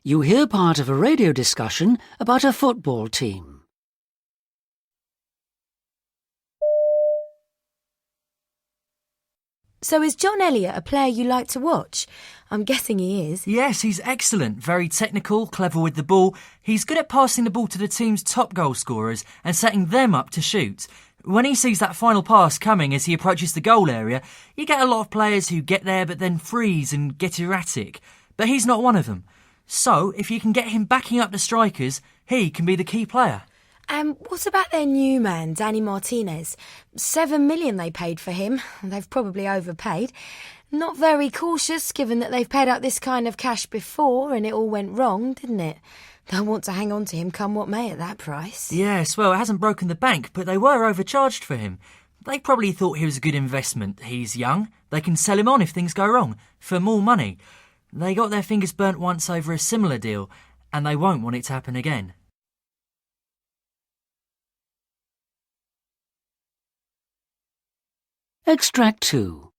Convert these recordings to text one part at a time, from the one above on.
You hear part of a radio discussion about a football team. So is John Elliott a player you like to watch? I'm guessing he is. Yes, he's excellent. Very technical, clever with the ball. He's good at passing the ball to the team's top goal scorers and setting them up to shoot. When he sees that final pass coming as he approaches the goal area, you get a lot of players who get there but then freeze and get erratic. But he's not one of them. So, if you can get him backing up the strikers, he can be the key player. What about their new man, Danny Martinez? $7 million they paid for him. They've probably overpaid. Not very cautious, given that they've paid out this kind of cash before and it all went wrong, didn't it? They'll want to hang on to him come what may at that price. Yes, well, it hasn't broken the bank, but they were overcharged for him. They probably thought he was a good investment. He's young. They can sell him on if things go wrong, for more money. They got their fingers burnt once over a similar deal, and they won't want it to happen again. Extract 2.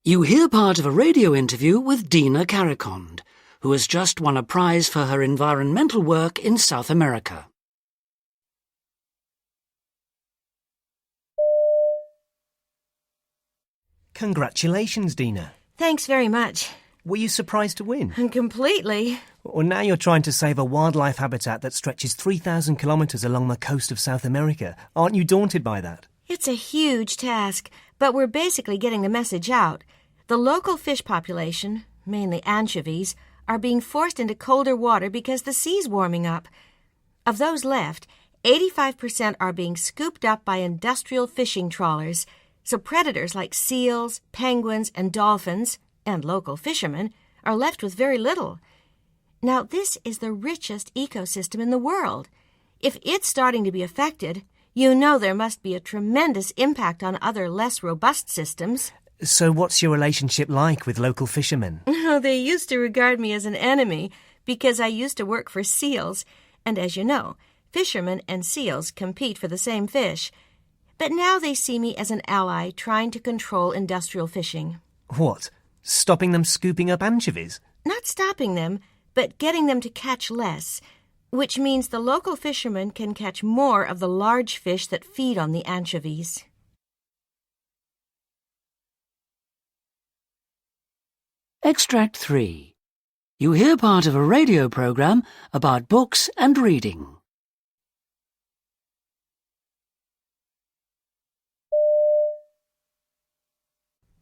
You hear part of a radio interview with Dina Caricond, who has just won a prize for her environmental work in South America. Congratulations, Dina. Thanks very much. Were you surprised to win? Completely. Well, now you're trying to save a wildlife habitat that stretches 3,000 kilometres along the coast of South America. Aren't you daunted by that? It's a huge task, but we're basically getting the message out. The local fish population, mainly anchovies, are being forced into colder water because the sea's warming up. Of those left, 85% are being scooped up by industrial fishing trawlers, so predators like seals, penguins, and dolphins, and local fishermen, are left with very little. Now, this is the richest ecosystem in the world. If it's starting to be affected, you know there must be a tremendous impact on other less robust systems. So what's your relationship like with local fishermen? Oh, they used to regard me as an enemy because I used to work for seals, and as you know, fishermen and seals compete for the same fish. But now they see me as an ally trying to control industrial fishing. What? Stopping them scooping up anchovies? Not stopping them, but getting them to catch less, which means the local fishermen can catch more of the large fish that feed on the anchovies. Extract 3. You hear part of a radio programme about books and reading.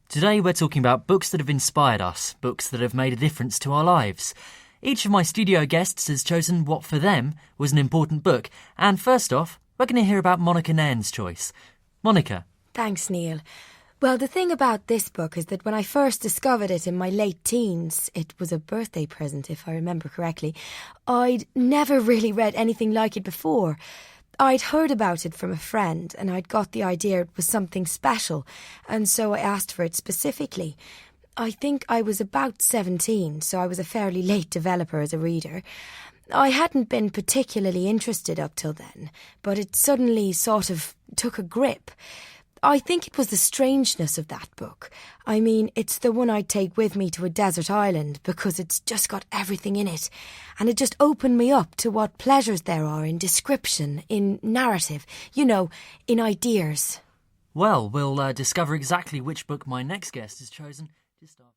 Today we're talking about books that have inspired us, books that have made a difference to our lives. Each of my studio guests has chosen what for them was an important book, and first off, we're going to hear about Monica Nairn's choice. Monica. Thanks, Neil. Well, the thing about this book is that when I first discovered it in my late teens, it was a birthday present, if I remember correctly, I'd never really read anything like it before. I'd heard about it from a friend, and I'd got the idea it was something special, and so I asked for it specifically. I think I was about 17, so I was a fairly late developer as a reader. I hadn't been particularly interested up till then, but it suddenly sort of took a grip. I think it was the strangeness of that book. I mean, it's the one I'd take with me to a desert island because it's just got everything in it. And it just opened me up to what pleasures there are in description, in narrative, in ideas. Well, we'll discover exactly which book my next guest has chosen just after.